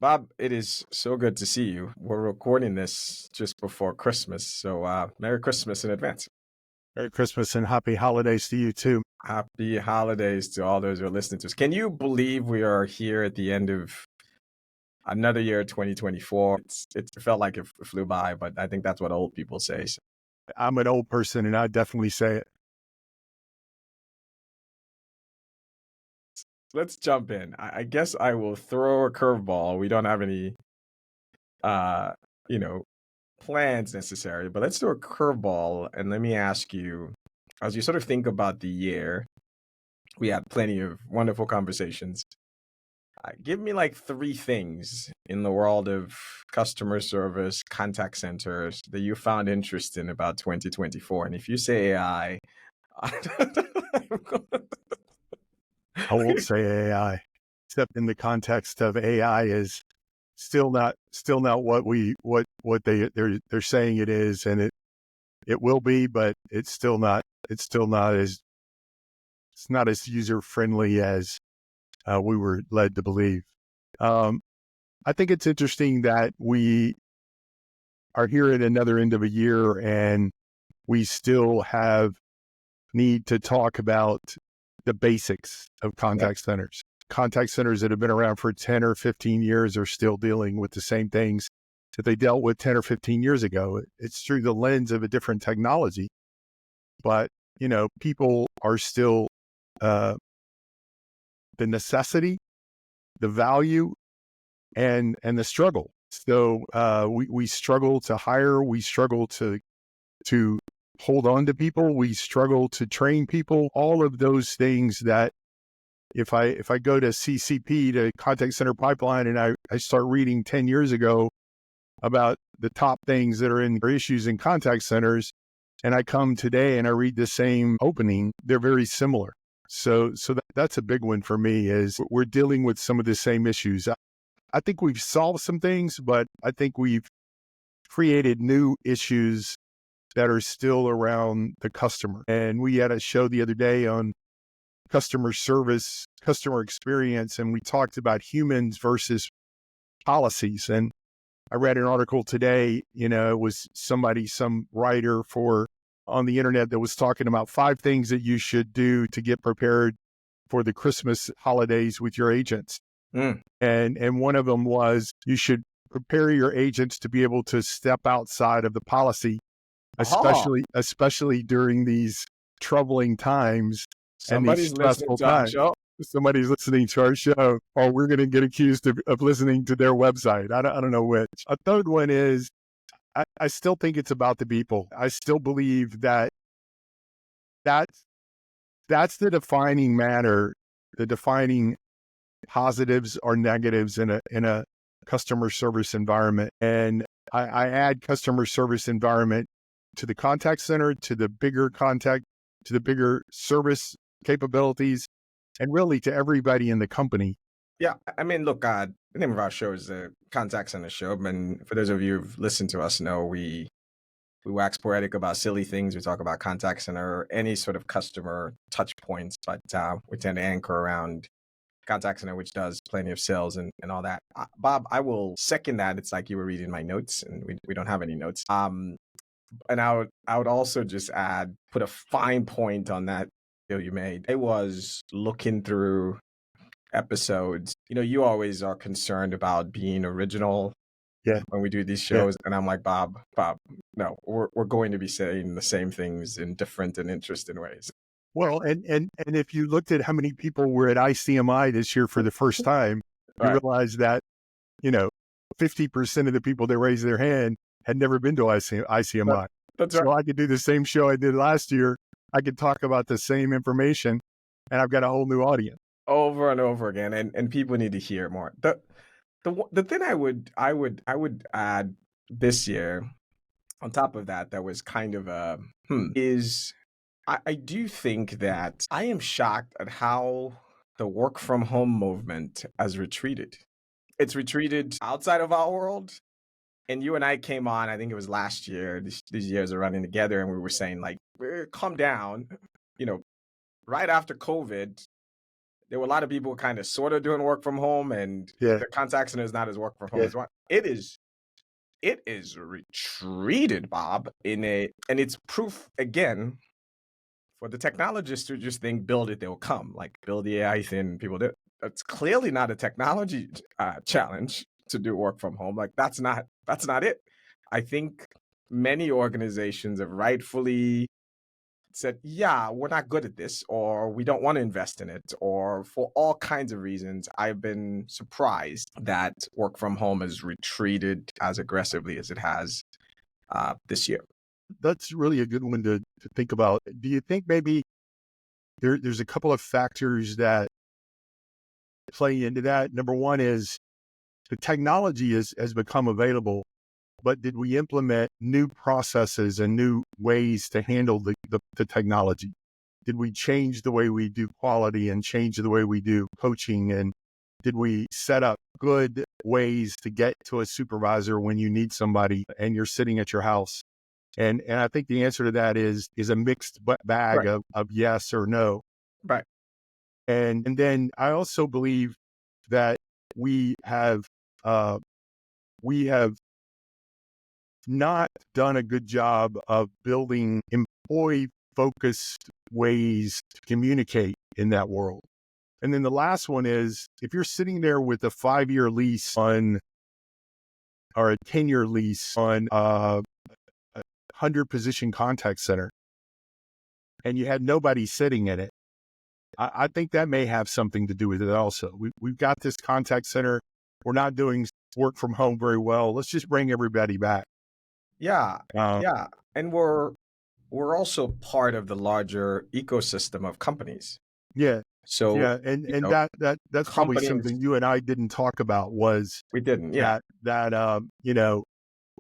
Bob, it is so good to see you. We're recording this just before Christmas, so Merry Christmas in advance. Merry Christmas and happy holidays to you too. Happy holidays to all those who are listening to us. Can you believe we are here at the end of another year, 2024? It felt like it flew by, but I think that's what old people say. So I'm an old person and I definitely say it. let's jump in. I guess I will throw a curveball. We don't have any, uh, you know, plans necessary, but let's do a curveball and let me ask you, as you sort of think about the year, we had plenty of wonderful conversations. Give me like three things in the world of customer service, contact centers that you found interesting about 2024. And if you say AI, I won't say AI, except in the context of AI is still not what they're saying it is, and it will be, but it's not as user friendly as we were led to believe. I think it's interesting that we are here at another end of a year and we still have need to talk about the basics of contact centers. Contact centers that have been around for 10 or 15 years are still dealing with the same things that they dealt with 10 or 15 years ago. It's through the lens of a different technology, but people are still the necessity, the value, and the struggle. So we struggle to hire, we struggle to hold on to people, we struggle to train people. All of those things that if I go to CCP, to Contact Center Pipeline, and I start reading 10 years ago about the top things that are in issues in contact centers, and I come today and I read the same opening, they're very similar. So that's a big one for me, is we're dealing with some of the same issues. I think we've solved some things, but I think we've created new issues that are still around the customer. And we had a show the other day on customer service, customer experience, and we talked about humans versus policies. And I read an article today, it was some writer on the internet that was talking about 5 things that you should do to get prepared for the Christmas holidays with your agents. And one of them was you should prepare your agents to be able to step outside of the policy, especially during these troubling times and these stressful times. Somebody's listening to our show, or we're going to get accused of listening to their website. I don't know which. A third one is I still think it's about the people. I still believe that's the defining matter, the defining positives or negatives in a customer service environment. And I add customer service environment to the contact center, to the bigger service capabilities, and really to everybody in the company. Yeah, I mean, look, the name of our show is the Contact Center Show. And for those of you who've listened to us know we wax poetic about silly things. We talk about contact center, any sort of customer touch points, but we tend to anchor around contact center, which does plenty of sales and all that. Bob, I will second that. It's like you were reading my notes, and we don't have any notes. And I would also just put a fine point on that you made. I was looking through episodes. You always are concerned about being original. Yeah. When we do these shows, and I'm like, Bob, no, we're going to be saying the same things in different and interesting ways. Well, and if you looked at how many people were at ICMI this year for the first time, you realize that 50% of the people that raised their hand had never been to ICMI. That's right. So I could do the same show I did last year. I could talk about the same information, and I've got a whole new audience over and over again, and people need to hear more. The thing I would add this year, on top of that was kind of is I do think that I am shocked at how the work from home movement has retreated. It's retreated outside of our world. And you and I came on, I think it was last year, these years are running together, and we were saying, like, calm down. Right after COVID, there were a lot of people kind of sort of doing work from home, and Yeah. the contact center is not as work from home Yeah. as one. It is retreated, Bob, in a and it's proof again for the technologists who just think build it, they'll come. Like build the AI thing, people do. It's clearly not a technology challenge to do work from home. Like that's not it. I think many organizations have rightfully said, yeah, we're not good at this, or we don't want to invest in it, or for all kinds of reasons. I've been surprised that work from home has retreated as aggressively as it has this year. That's really a good one to think about. Do you think maybe there's a couple of factors that play into that? Number one is the technology has become available, but did we implement new processes and new ways to handle the technology? Did we change the way we do quality and change the way we do coaching? And did we set up good ways to get to a supervisor when you need somebody and you're sitting at your house? And I think the answer to that is a mixed bag Right, of yes or no. right, And then I also believe that we have uh, we have not done a good job of building employee focused ways to communicate in that world. And then the last one is if you're sitting there with a 5-year lease on or a 10-year lease on a 100 position contact center and you had nobody sitting in it, I think that may have something to do with it also. We've got this contact center. We're not doing work from home very well. Let's just bring everybody back. yeah, Uh, yeah, and we're also part of the larger ecosystem of companies. yeah, So yeah, and you and know, that's probably companies something you and I didn't talk about was we didn't, yeah. that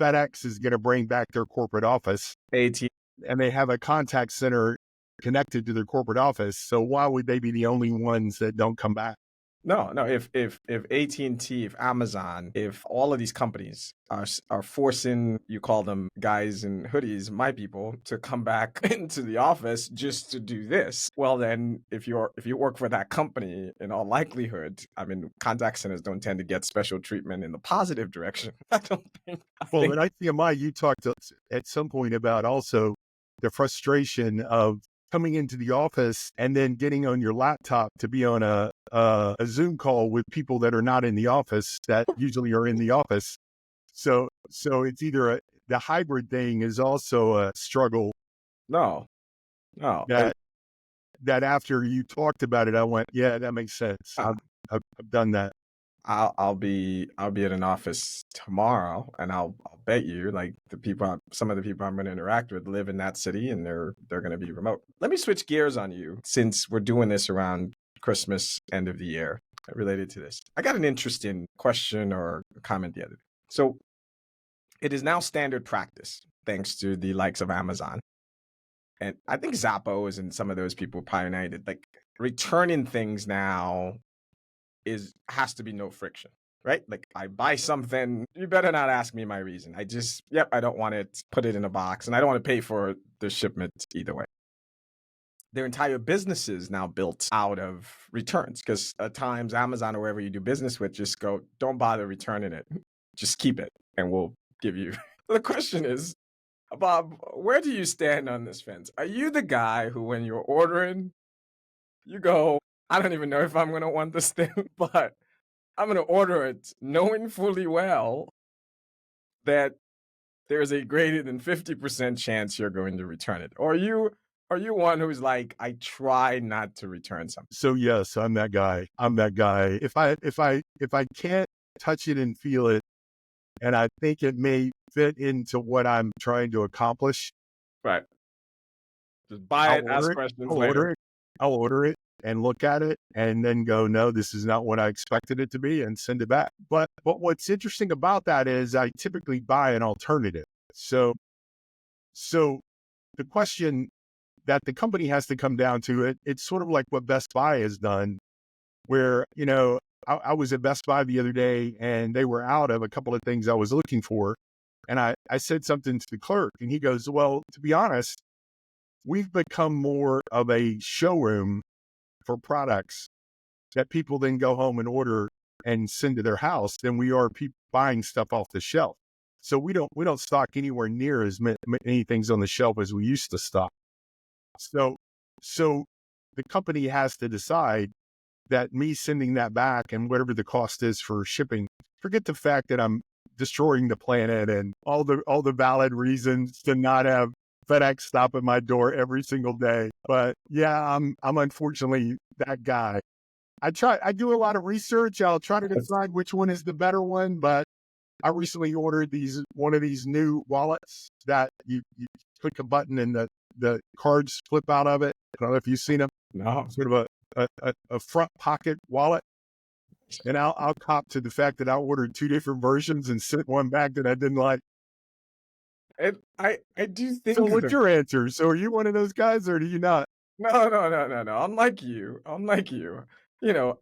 FedEx is going to bring back their corporate office, AT and they have a contact center connected to their corporate office. So why would they be the only ones that don't come back? No, no. If AT&T, if Amazon, if all of these companies are forcing, you call them guys in hoodies, my people, to come back into the office just to do this, well then, if you work for that company, in all likelihood, I mean, contact centers don't tend to get special treatment in the positive direction. I don't think. I Well, think in ICMI, you talked at some point about also the frustration of coming into the office and then getting on your laptop to be on a Zoom call with people that are not in the office that usually are in the office. So it's either the hybrid thing is also a struggle no, no. that that after you talked about it, I went, yeah, that makes sense. I've done that. I'll be at an office tomorrow, and I'll bet you like some of the people I'm going to interact with live in that city, and they're going to be remote. Let me switch gears on you since we're doing this around Christmas, end of the year, related to this. I got an interesting question or comment the other day. So it is now standard practice, thanks to the likes of Amazon, and I think Zappos and some of those people pioneered like returning things now is has to be no friction, right? Like I buy something, you better not ask me my reason. I just, yep, I don't want it, put it in a box, and I don't want to pay for the shipment either way. Their entire business is now built out of returns because at times Amazon or wherever you do business with just go, don't bother returning it, just keep it, and we'll give you. The question is, Bob, where do you stand on this fence? Are you the guy who, when you're ordering, you go, I don't even know if I'm going to want this thing, but I'm going to order it knowing fully well that there's a greater than 50% chance you're going to return it? Or are you one who's like, I try not to return something? So yes, I'm that guy. I'm that guy. If I can't touch it and feel it, and I think it may fit into what I'm trying to accomplish, Right. Just buy I'll it, order ask it. questions I'll later. order it. I'll order it and look at it and then go, no, this is not what I expected it to be and send it back. But what's interesting about that is I typically buy an alternative. So the question that the company has to come down to it's sort of like what Best Buy has done, where, I was at Best Buy the other day and they were out of a couple of things I was looking for. And I said something to the clerk and he goes, well, to be honest, we've become more of a showroom for products that people then go home and order and send to their house than we are people buying stuff off the shelf. So we don't stock anywhere near as many things on the shelf as we used to stock. So so the company has to decide that me sending that back and whatever the cost is for shipping, forget the fact that I'm destroying the planet and all the valid reasons to not have FedEx stop at my door every single day. But yeah, I'm unfortunately that guy. I do a lot of research. I'll try to decide which one is the better one, but I recently ordered one of these new wallets that you click a button and the cards flip out of it. I don't know if you've seen them. No. Sort of a front pocket wallet. And I'll cop to the fact that I ordered two different versions and sent one back that I didn't like. And I do So think what's that your answer? So are you one of those guys or do you not? no, no, no, no, no. Unlike you, unlike you,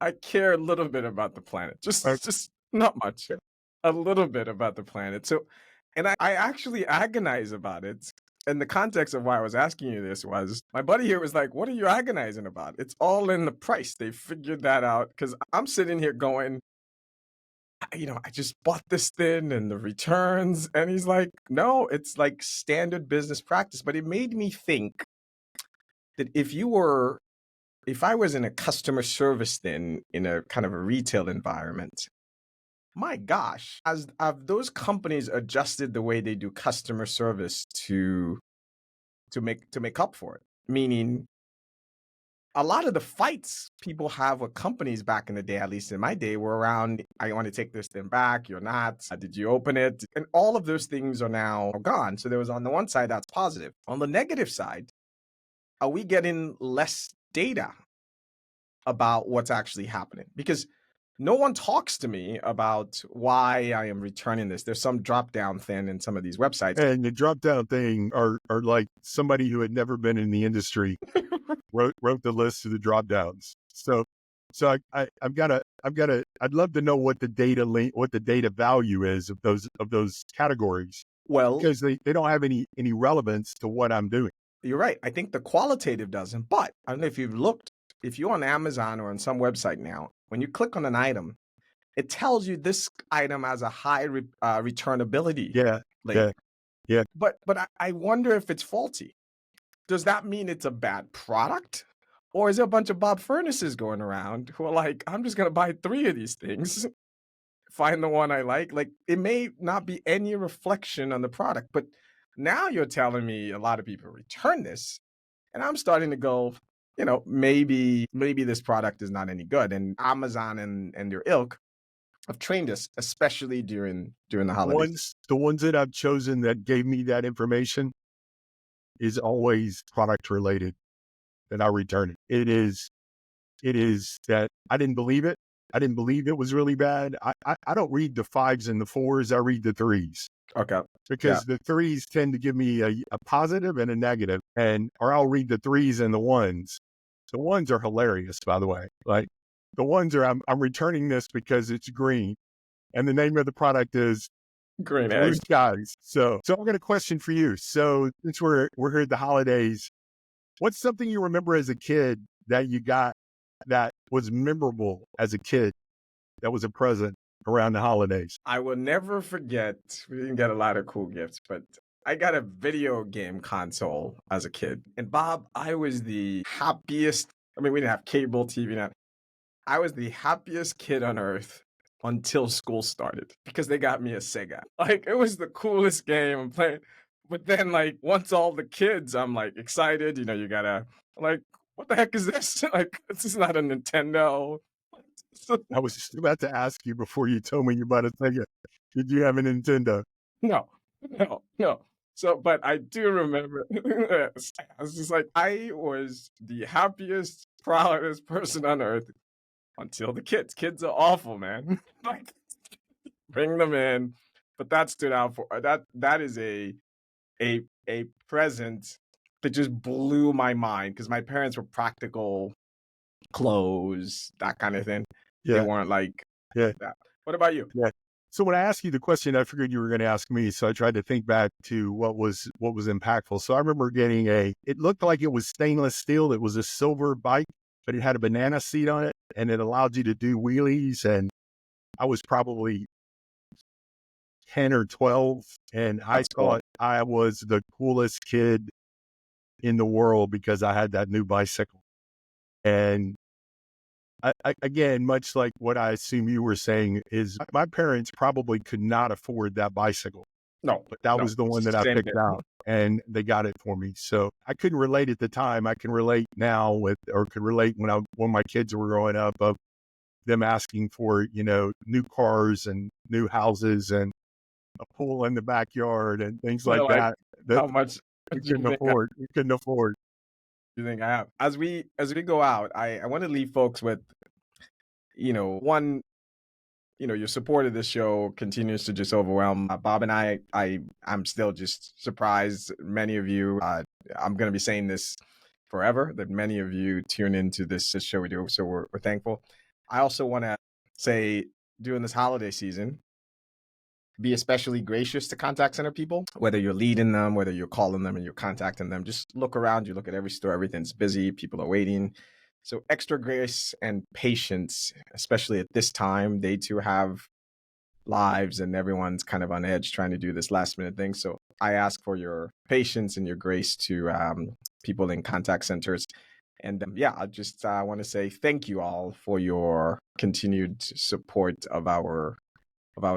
I care a little bit about the planet. Okay. Just not much. A little bit about the planet. So, and I actually agonize about it. And the context of why I was asking you this was my buddy here was like, "What are you agonizing about? It's all in the price. They figured that out." Because I'm sitting here going, I just bought this thing and the returns. And he's like, "No, it's like standard business practice." But it made me think that if I was in a customer service then in a kind of a retail environment, my gosh, as have those companies adjusted the way they do customer service to make up for it. Meaning a lot of the fights people have with companies back in the day, at least in my day, were around I want to take this thing back, you're not. Did you open it? And all of those things are now gone. So there was on the one side, that's positive. On the negative side, are we getting less data about what's actually happening? Because no one talks to me about why I am returning this. There's some drop down thing in some of these websites. And the drop down thing are like somebody who had never been in the industry wrote the list of the drop downs. So I'd love to know what what the data value is of those categories Well, because they don't have any relevance to what I'm doing. you're right. I think the qualitative doesn't, but I don't know if you've looked, if you're on Amazon or on some website now, when you click on an item, it tells you this item has a high returnability Yeah, rate. yeah, yeah. But I wonder if it's faulty. Does that mean it's a bad product? Or is there a bunch of Bob Furnaces going around who are like, I'm just gonna buy 3 of these things, find the one I like? Like, it may not be any reflection on the product, but now you're telling me a lot of people return this, and I'm starting to go, maybe this product is not any good. And Amazon and their ilk have trained us, especially during the holidays. The ones that I've chosen that gave me that information is always product related that I return it. It is that I didn't believe it. I didn't believe it was really bad. I don't read the 5s and the 4s. I read the 3s Okay. Yeah. because the 3s tend to give me a positive and a negative, or I'll read the 3s and the 1s. The 1s are hilarious, by the way. Like the 1s are I'm returning this because it's green, and the name of the product is Green Blue egg. Skies. So I've got a question for you. So since we're here at the holidays, what's something you remember as a kid that you got that was memorable as a kid that was a present around the holidays? I will never forget. We didn't get a lot of cool gifts, but I got a video game console as a kid. And Bob, I was the happiest. I mean, we didn't have cable TV. I was the happiest kid on earth until school started because they got me a Sega. Like, it was the coolest game I'm playing. But then, like, once all the kids, I'm like excited. You gotta, like, what the heck is this? Like, this is not a Nintendo. I was just about to ask you before you told me you bought a Sega. Did you have a Nintendo? No, no, no. So, but I do remember, yes, I was just like, I was the happiest, proudest person on earth until the kids. Kids are awful, man. Like, bring them in. But that stood out for that is a present that just blew my mind because my parents were practical, clothes, that kind of thing. They Yeah, weren't like yeah, that. What about you? yeah. So when I asked you the question, I figured you were going to ask me. So I tried to think back to what was impactful. So I remember getting it looked like it was stainless steel. It was a silver bike. but it had a banana seat on it and it allowed you to do wheelies. And I was probably 10 or 12, and I That's cool. thought I was the coolest kid in the world because I had that new bicycle. And again, much like what I assume you were saying, is my parents probably could not afford that bicycle, No, but that no, was the one that I same picked here. out and they got it for me. So I couldn't relate at the time. I can relate now with, or could relate when my kids were growing up, of them asking for, new cars and new houses and a pool in the backyard and things They're like like, that that how much you do you couldn't think afford. You couldn't afford. I have? As we go out, I want to leave folks with, one, your support of this show continues to just overwhelm Bob and I'm still just surprised. Many of you, I'm going to be saying this forever, that many of you tune into this show we do. So we're thankful. I also want to say, during this holiday season, be especially gracious to contact center people, whether you're leading them, whether you're calling them and you're contacting them. Just look around, you look at every store, everything's busy, people are waiting. So extra grace and patience, especially at this time. They too have lives and everyone's kind of on edge trying to do this last minute thing. So I ask for your patience and your grace to people in contact centers. And yeah, I just want to say thank you all for your continued support of our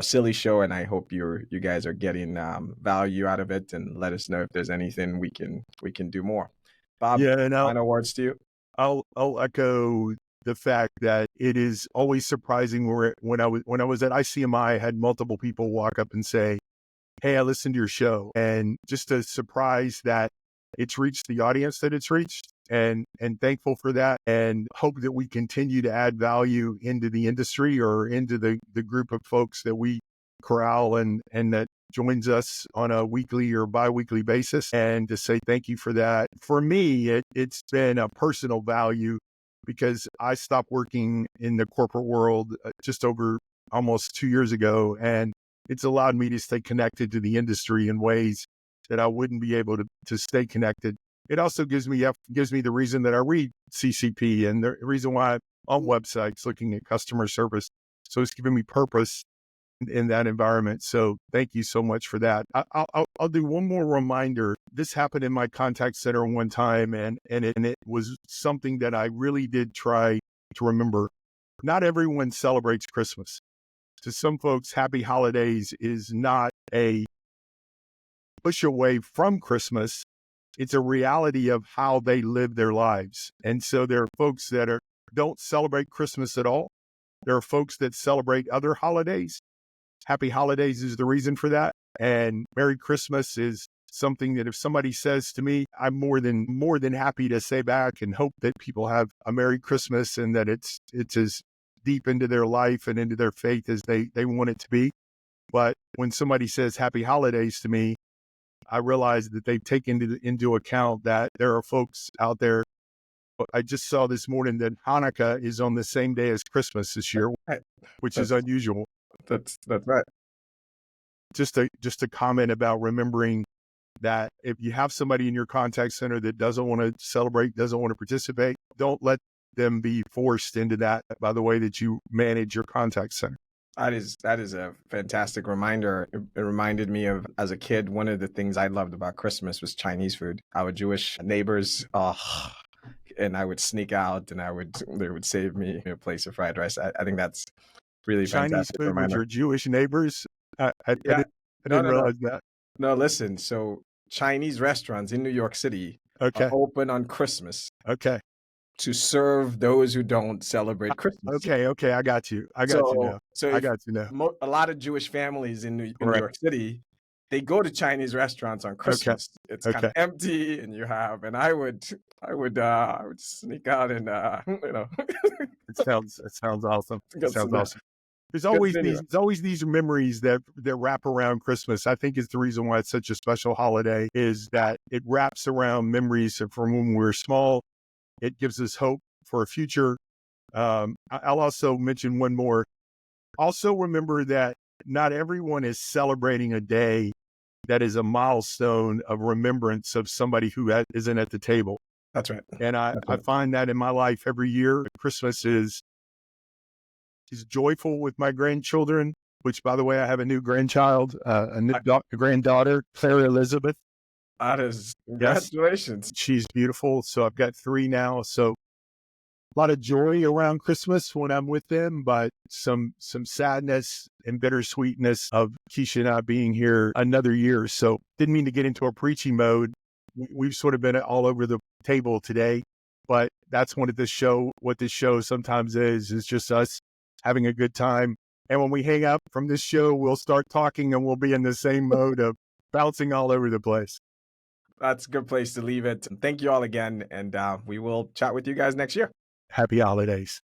silly show, and I hope you guys are getting value out of it. And let us know if there's anything we can do more. Bob, Yeah, and final words to you. I'll echo the fact that it is always surprising when I was at ICMI, I had multiple people walk up and say, "Hey, I listened to your show," and just a surprise that it's reached the audience that it's reached, and thankful for that, and hope that we continue to add value into the industry or into the group of folks that we corral and that joins us on a weekly or biweekly basis, and to say thank you for that. For me, it's been a personal value because I stopped working in the corporate world just over almost 2 years ago, and it's allowed me to stay connected to the industry in ways that I wouldn't be able to stay connected. It also gives me the reason that I read CCP and the reason why I'm on websites looking at customer service. So it's giving me purpose in that environment. So thank you so much for that. I'll do one more reminder. This happened in my contact center one time, and it was something that I really did try to remember. Not everyone celebrates Christmas. To some folks, happy holidays is not a push away from Christmas. It's a reality of how they live their lives. And so there are folks that don't celebrate Christmas at all. There are folks that celebrate other holidays. Happy holidays is the reason for that. And Merry Christmas is something that if somebody says to me, I'm more than happy to say back and hope that people have a Merry Christmas and that it's as deep into their life and into their faith as they want it to be. But when somebody says happy holidays to me, I realize that they've taken into account that there are folks out there. I just saw this morning that Hanukkah is on the same day as Christmas this year, Right. which is That's unusual. that's right. Just a comment about remembering that if you have somebody in your contact center that doesn't want to celebrate, doesn't want to participate, don't let them be forced into that by the way that you manage your contact center. That is a fantastic reminder. It reminded me of, as a kid, one of the things I loved about Christmas was Chinese food. Our Jewish neighbors, and I would sneak out, and they would save me a place of fried rice. I think that's really Chinese fantastic food with reminder. your Jewish neighbors. Yeah, I no, didn't no, no, realize that. no. Listen, so Chinese restaurants in New York City are Okay. open on Christmas Okay. to serve those who don't Uh, celebrate Christmas. Okay. Okay. I got you. I got you So now. so I if got you now. a lot of Jewish families in New Right. York City, they go to Chinese restaurants on Okay. Christmas. It's kind Okay. of empty, and and I would sneak out and It sounds awesome. It get sounds some awesome. continue. There's always these memories that wrap around Christmas. I think is the reason why it's such a special holiday is that it wraps around memories from when we were small. It gives us hope for a future. I'll also mention one more. Also remember that not everyone is celebrating a day that is a milestone of remembrance of somebody who isn't at the table. That's right. And That's I right. find that in my life every year, Christmas is joyful with my grandchildren, which, by the way, I have a new grandchild, I a granddaughter, Claire Elizabeth. That is Yes, congratulations. she's beautiful. So I've got three now. So a lot of joy around Christmas when I'm with them, but some sadness and bittersweetness of Keisha and I being here another year. So didn't mean to get into a preaching mode. We've sort of been all over the table today, but that's what this show sometimes is just us having a good time. And when we hang up from this show, we'll start talking and we'll be in the same mode of bouncing all over the place. That's a good place to leave it. Thank you all again, and we will chat with you guys next year. Happy holidays.